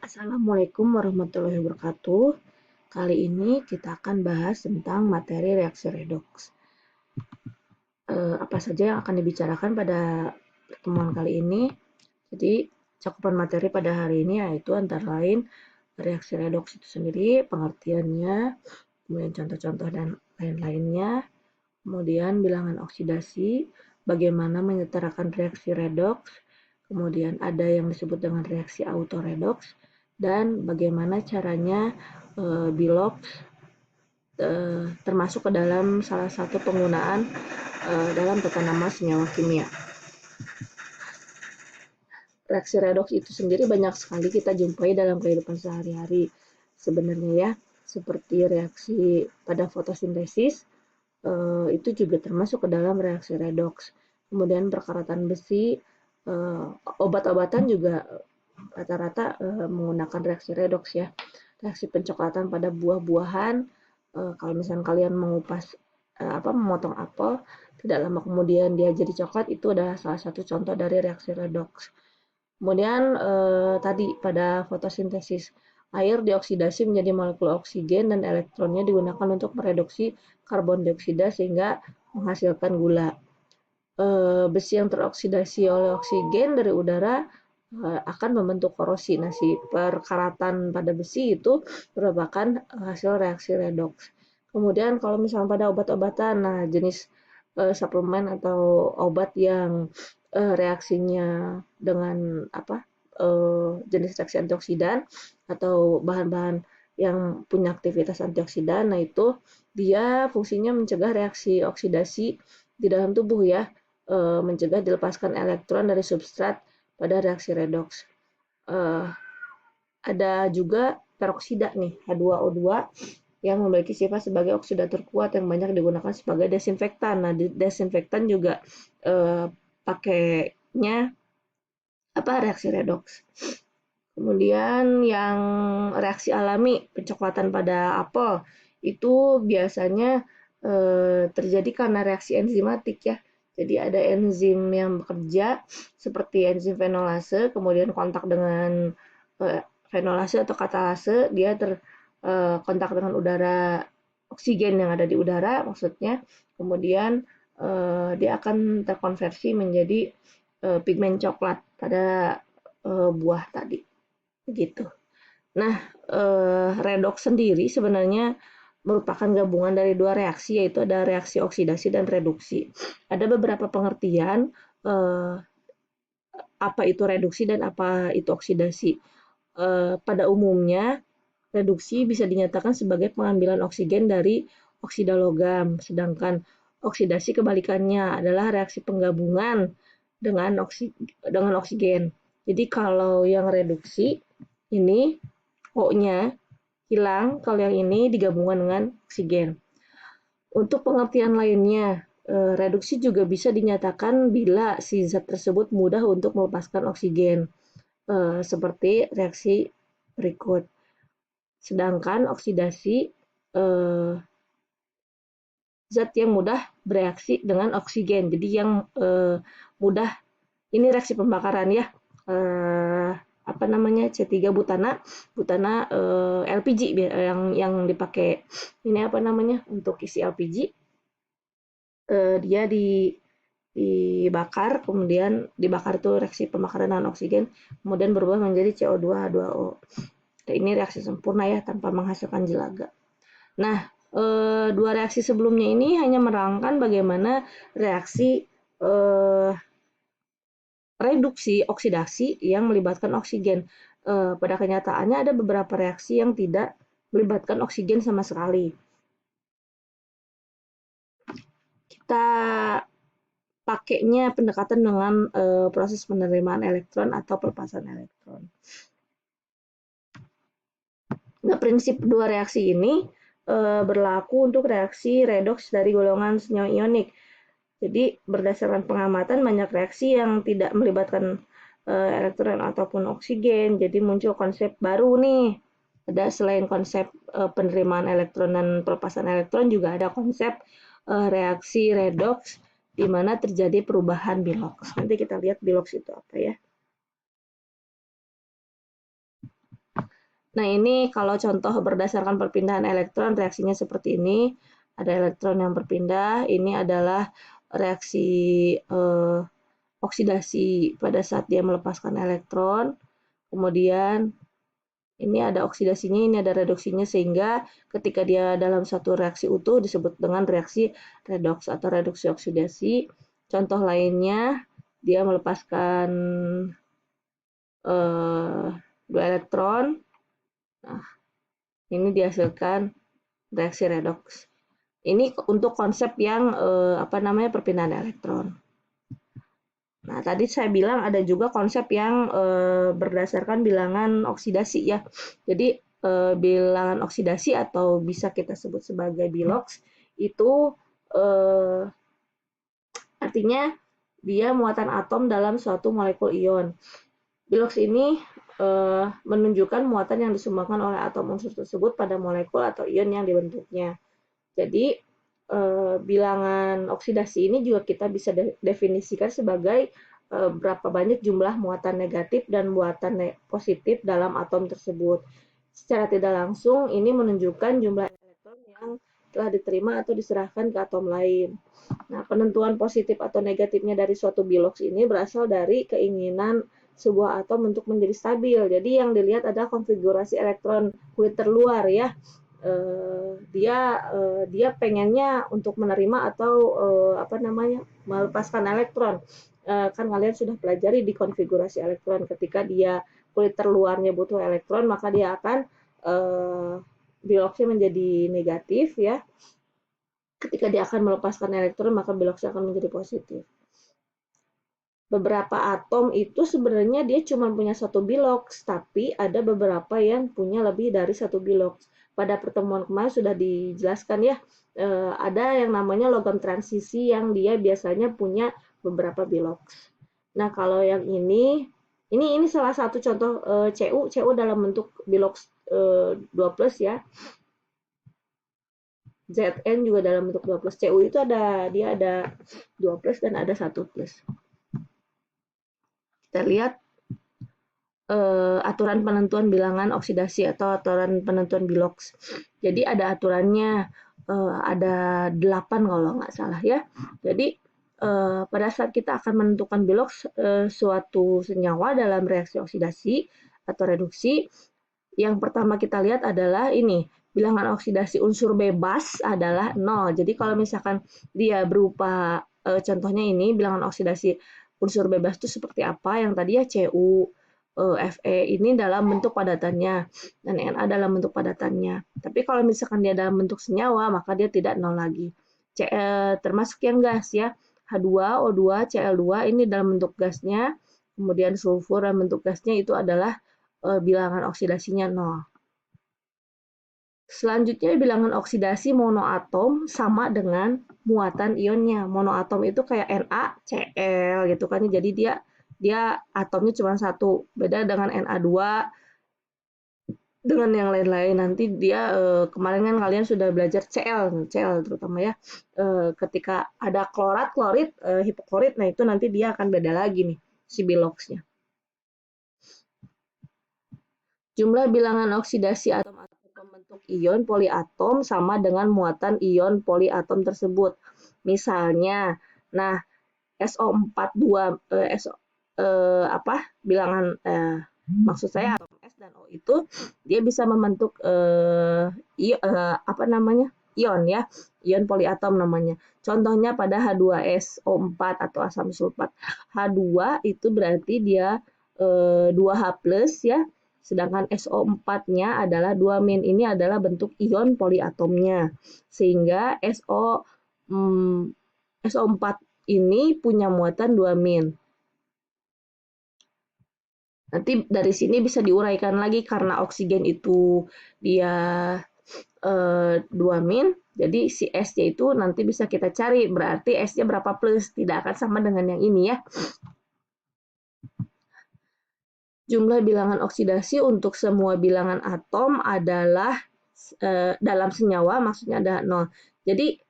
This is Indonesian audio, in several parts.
Assalamualaikum warahmatullahi wabarakatuh. Kali ini kita akan bahas tentang materi reaksi redoks. Apa saja yang akan dibicarakan pada pertemuan kali ini? Jadi, cakupan materi pada hari ini yaitu antara lain reaksi redoks itu sendiri, pengertiannya, kemudian contoh-contoh dan lain-lainnya, kemudian bilangan oksidasi, bagaimana menyetarakan reaksi redoks, kemudian ada yang disebut dengan reaksi autoredoks, dan bagaimana caranya biloks termasuk ke dalam salah satu penggunaan dalam tata nama senyawa kimia. Reaksi redoks itu sendiri banyak sekali kita jumpai dalam kehidupan sehari-hari sebenarnya ya, seperti reaksi pada fotosintesis itu juga termasuk ke dalam reaksi redoks. Kemudian perkaratan besi, obat-obatan juga rata-rata menggunakan reaksi redoks ya. Reaksi pencoklatan pada buah-buahan, kalau misalnya kalian mengupas memotong apel, tidak lama kemudian dia jadi coklat, itu adalah salah satu contoh dari reaksi redoks. Kemudian tadi pada fotosintesis, air dioksidasi menjadi molekul oksigen dan elektronnya digunakan untuk mereduksi karbon dioksida sehingga menghasilkan gula. Besi yang teroksidasi oleh oksigen dari udara akan membentuk korosi. Nah, si perkaratan pada besi itu merupakan hasil reaksi redoks. Kemudian kalau misalnya pada obat-obatan, nah jenis suplemen atau obat yang reaksinya dengan jenis reaksi antioksidan atau bahan-bahan yang punya aktivitas antioksidan, nah itu dia fungsinya mencegah reaksi oksidasi di dalam tubuh ya, mencegah dilepaskan elektron dari substrat pada reaksi redoks. Ada juga peroksida nih, H2O2 yang memiliki sifat sebagai oksidator kuat yang banyak digunakan sebagai desinfektan. Nah, desinfektan juga pakainya reaksi redoks. Kemudian yang reaksi alami pencoklatan pada apel itu biasanya terjadi karena reaksi enzimatik ya. Jadi ada enzim yang bekerja seperti enzim fenolase, kemudian kontak dengan fenolase atau katalase, dia kontak dengan udara, oksigen yang ada di udara maksudnya, kemudian dia akan terkonversi menjadi pigmen coklat pada buah tadi, begitu. Nah, redoks sendiri sebenarnya merupakan gabungan dari dua reaksi, yaitu ada reaksi oksidasi dan reduksi. Ada beberapa pengertian apa itu reduksi dan apa itu oksidasi. Pada umumnya, reduksi bisa dinyatakan sebagai pengambilan oksigen dari oksida logam, sedangkan oksidasi kebalikannya adalah reaksi penggabungan dengan oksigen. Jadi kalau yang reduksi ini O-nya hilang, kalau yang ini digabungkan dengan oksigen. Untuk pengertian lainnya, reduksi juga bisa dinyatakan bila si zat tersebut mudah untuk melepaskan oksigen, seperti reaksi berikut. Sedangkan oksidasi zat yang mudah bereaksi dengan oksigen. Jadi yang mudah, ini reaksi pembakaran ya, C3 butana LPG yang dipakai ini untuk isi LPG, dia dibakar, kemudian dibakar itu reaksi pembakaran dengan oksigen, kemudian berubah menjadi CO2 H2O. Ini reaksi sempurna ya, tanpa menghasilkan jelaga. Nah, dua reaksi sebelumnya ini hanya menerangkan bagaimana reaksi reduksi oksidasi yang melibatkan oksigen. Pada kenyataannya ada beberapa reaksi yang tidak melibatkan oksigen sama sekali. Kita pakainya pendekatan dengan proses penerimaan elektron atau pelepasan elektron. Nah, prinsip dua reaksi ini berlaku untuk reaksi redoks dari golongan senyawa ionik. Jadi berdasarkan pengamatan banyak reaksi yang tidak melibatkan elektron ataupun oksigen. Jadi muncul konsep baru nih. Ada selain konsep penerimaan elektron dan pelepasan elektron, juga ada konsep reaksi redoks di mana terjadi perubahan biloks. Nanti kita lihat biloks itu apa ya. Nah, ini kalau contoh berdasarkan perpindahan elektron, reaksinya seperti ini. Ada elektron yang berpindah, ini adalah reaksi oksidasi pada saat dia melepaskan elektron. Kemudian ini ada oksidasinya, ini ada reduksinya, sehingga ketika dia dalam satu reaksi utuh disebut dengan reaksi redoks atau reduksi oksidasi. Contoh lainnya, dia melepaskan dua elektron. Nah, ini dihasilkan reaksi redoks. Ini untuk konsep yang perpindahan elektron. Nah, tadi saya bilang ada juga konsep yang berdasarkan bilangan oksidasi ya. Jadi bilangan oksidasi atau bisa kita sebut sebagai biloks itu artinya dia muatan atom dalam suatu molekul ion. Biloks ini menunjukkan muatan yang disumbangkan oleh atom unsur tersebut pada molekul atau ion yang dibentuknya. Jadi bilangan oksidasi ini juga kita bisa definisikan sebagai berapa banyak jumlah muatan negatif dan muatan positif dalam atom tersebut. Secara tidak langsung ini menunjukkan jumlah elektron yang telah diterima atau diserahkan ke atom lain. Nah, penentuan positif atau negatifnya dari suatu biloks ini berasal dari keinginan sebuah atom untuk menjadi stabil. Jadi yang dilihat adalah konfigurasi elektron kulit terluar ya. Dia pengennya untuk menerima atau melepaskan elektron. Kan kalian sudah pelajari di konfigurasi elektron, ketika dia kulit terluarnya butuh elektron, maka dia akan biloksnya menjadi negatif ya. Ketika dia akan melepaskan elektron, maka biloksnya akan menjadi positif. Beberapa atom itu sebenarnya dia cuma punya satu biloks, tapi ada beberapa yang punya lebih dari satu biloks. Pada pertemuan kemarin sudah dijelaskan ya, ada yang namanya logam transisi yang dia biasanya punya beberapa biloks. Nah, kalau yang ini salah satu contoh Cu dalam bentuk biloks 2+ ya. Zn juga dalam bentuk 2+. Cu itu dia ada 2+ dan ada 1+. Kita lihat aturan penentuan bilangan oksidasi atau aturan penentuan biloks. Jadi ada aturannya, ada 8 kalau nggak salah ya. Jadi pada saat kita akan menentukan biloks suatu senyawa dalam reaksi oksidasi atau reduksi, yang pertama kita lihat adalah ini, bilangan oksidasi unsur bebas adalah 0. Jadi kalau misalkan dia berupa contohnya ini, bilangan oksidasi unsur bebas itu seperti apa? Yang tadi ya Cu, Fe ini dalam bentuk padatannya, dan Na dalam bentuk padatannya. Tapi kalau misalkan dia dalam bentuk senyawa, maka dia tidak 0 lagi. Termasuk yang gas ya, H2O2, Cl2 ini dalam bentuk gasnya, kemudian sulfur dalam bentuk gasnya itu adalah bilangan oksidasinya 0. Selanjutnya bilangan oksidasi monoatom sama dengan muatan ionnya. Monoatom itu kayak NaCl gitu kan. Jadi dia atomnya cuma satu. Beda dengan Na2 dengan yang lain-lain. Nanti dia kemarin kan kalian sudah belajar Cl terutama ya. Ketika ada klorid, hipoklorit, nah itu nanti dia akan beda lagi nih si biloksnya. Jumlah bilangan oksidasi atom-atom pembentuk ion poliatom sama dengan muatan ion poliatom tersebut. Misalnya, nah SO42 bilangan maksud saya atom S dan O itu dia bisa membentuk ion ya, ion poliatom namanya. Contohnya pada H2SO4 atau asam sulfat. H2 itu berarti dia 2H+ ya. Sedangkan SO4-nya adalah 2-. Ini adalah bentuk ion poliatomnya. Sehingga SO4 ini punya muatan 2-. Nanti dari sini bisa diuraikan lagi karena oksigen itu dia 2-. Jadi si S-nya itu nanti bisa kita cari. Berarti S-nya berapa plus. Tidak akan sama dengan yang ini ya. Jumlah bilangan oksidasi untuk semua bilangan atom adalah dalam senyawa maksudnya ada 0. Jadi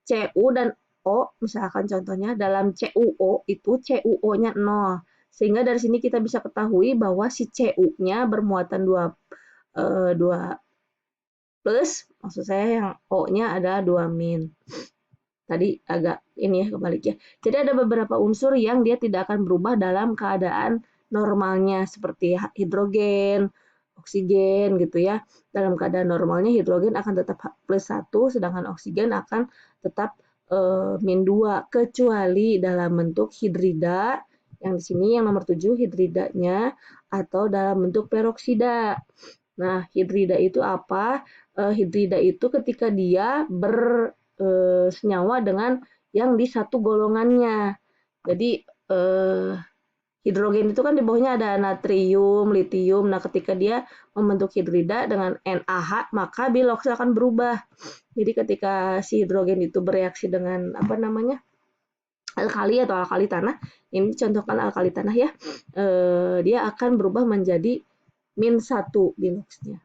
Cu dan O, misalkan contohnya dalam CuO itu CuO-nya 0. Sehingga dari sini kita bisa ketahui bahwa si Cu-nya bermuatan 2 plus, maksud saya yang O-nya adalah 2 min. Tadi agak ini ya kebalik ya. Jadi ada beberapa unsur yang dia tidak akan berubah dalam keadaan normalnya seperti hidrogen, oksigen gitu ya. Dalam keadaan normalnya hidrogen akan tetap plus 1 sedangkan oksigen akan tetap min 2 kecuali dalam bentuk hidrida yang di sini yang nomor 7 hidridanya atau dalam bentuk peroksida. Nah, hidrida itu apa? Hidrida itu ketika dia bersenyawa dengan yang di satu golongannya. Jadi hidrogen itu kan di bawahnya ada natrium, litium. Nah, ketika dia membentuk hidrida dengan NaH, maka biloxnya akan berubah. Jadi ketika si hidrogen itu bereaksi dengan apa namanya? Alkali atau alkali tanah, ini contohkan alkali tanah ya. Dia akan berubah menjadi min 1 biloxnya.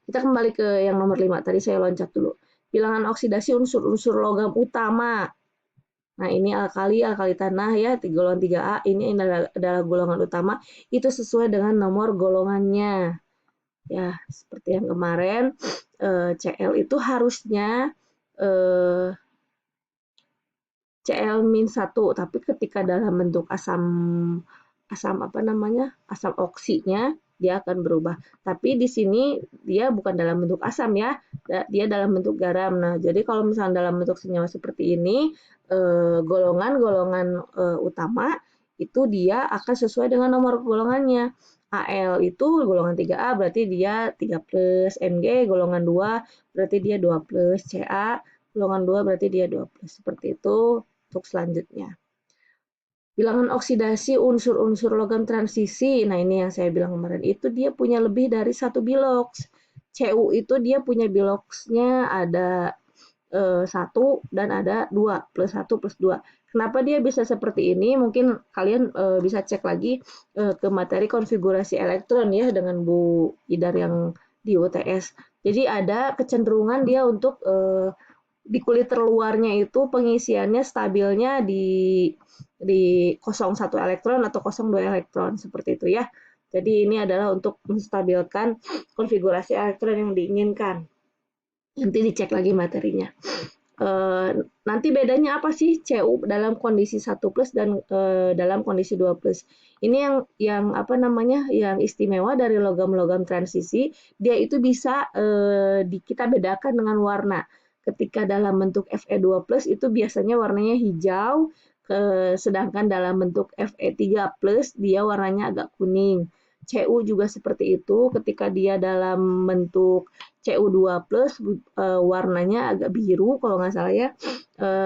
Kita kembali ke yang nomor 5. Tadi saya loncat dulu. Bilangan oksidasi unsur-unsur logam utama. Nah, ini alkali tanah ya, golongan 3A. Ini adalah golongan utama. Itu sesuai dengan nomor golongannya. Ya, seperti yang kemarin, Cl itu harusnya Cl-1, tapi ketika dalam bentuk asam apa namanya? Asam oksinya dia akan berubah. Tapi di sini dia bukan dalam bentuk asam ya, dia dalam bentuk garam. Nah, jadi kalau misalnya dalam bentuk senyawa seperti ini, golongan-golongan utama itu dia akan sesuai dengan nomor golongannya. Al itu golongan 3A berarti dia 3 plus, Mg golongan 2 berarti dia 2 plus, Ca golongan 2 berarti dia 2 plus. Seperti itu untuk selanjutnya. Bilangan oksidasi unsur-unsur logam transisi. Nah, ini yang saya bilang kemarin. Itu dia punya lebih dari 1 bilox. Cu itu dia punya biloxnya ada 1 dan ada 2. Plus 1 plus 2. Kenapa dia bisa seperti ini? Mungkin kalian bisa cek lagi ke materi konfigurasi elektron ya dengan Bu Idar yang di UTS. Jadi ada kecenderungan dia untuk di kulit terluarnya itu pengisiannya stabilnya di 0,1 elektron atau 0,2 elektron seperti itu ya. Jadi ini adalah untuk menstabilkan konfigurasi elektron yang diinginkan. Nanti dicek lagi materinya. Nanti bedanya apa sih Cu dalam kondisi 1 plus dan dalam kondisi 2 plus. Ini yang apa namanya? Yang istimewa dari logam-logam transisi, dia itu bisa kita bedakan dengan warna. Ketika dalam bentuk Fe2 plus itu biasanya warnanya hijau, sedangkan dalam bentuk Fe3 plus dia warnanya agak kuning. Cu juga seperti itu, ketika dia dalam bentuk Cu2 plus warnanya agak biru kalau nggak salah ya,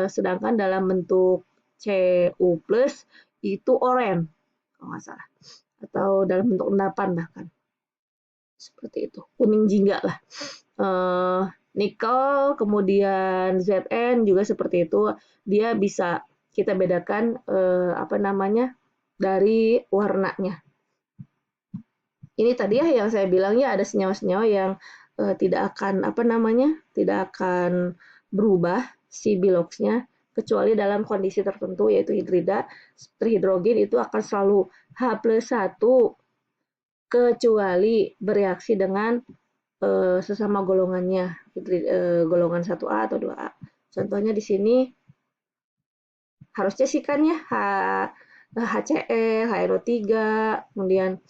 sedangkan dalam bentuk Cu plus itu oranye kalau nggak salah, atau dalam bentuk endapan bahkan. Seperti itu, kuning jingga lah. Nikel, kemudian Zn juga seperti itu, dia bisa kita bedakan apa namanya dari warnanya. Ini tadi ya yang saya bilang ya ada senyawa-senyawa yang tidak akan apa namanya tidak akan berubah si biloxnya kecuali dalam kondisi tertentu yaitu hidrida. Hidrogen itu akan selalu H plus 1 kecuali bereaksi dengan sesama golongannya, golongan 1A atau 2A. Contohnya di sini harusnya sih kan ya HCl, HNO3, kemudian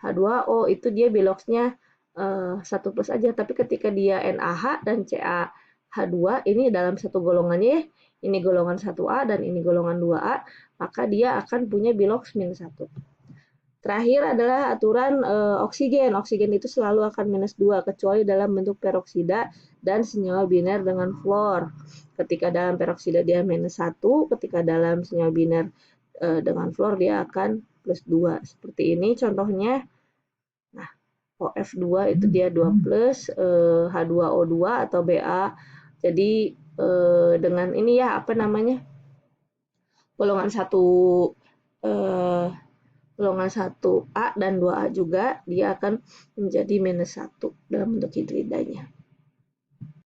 H2O itu dia biloxnya 1 plus aja, tapi ketika dia NaH dan CaH2 ini dalam satu golongannya ya, ini golongan 1A dan ini golongan 2A, maka dia akan punya bilox min 1. Terakhir adalah aturan oksigen. Oksigen itu selalu akan minus 2 kecuali dalam bentuk peroksida dan senyawa biner dengan fluor. Ketika dalam peroksida dia minus 1, ketika dalam senyawa biner dengan fluor dia akan plus 2. Seperti ini contohnya. Nah, OF2 itu dia 2 plus, H2O2 atau Ba. Jadi dengan ini ya apa namanya? Golongan 1A dan 2A juga dia akan menjadi minus 1 dalam bentuk hidridanya.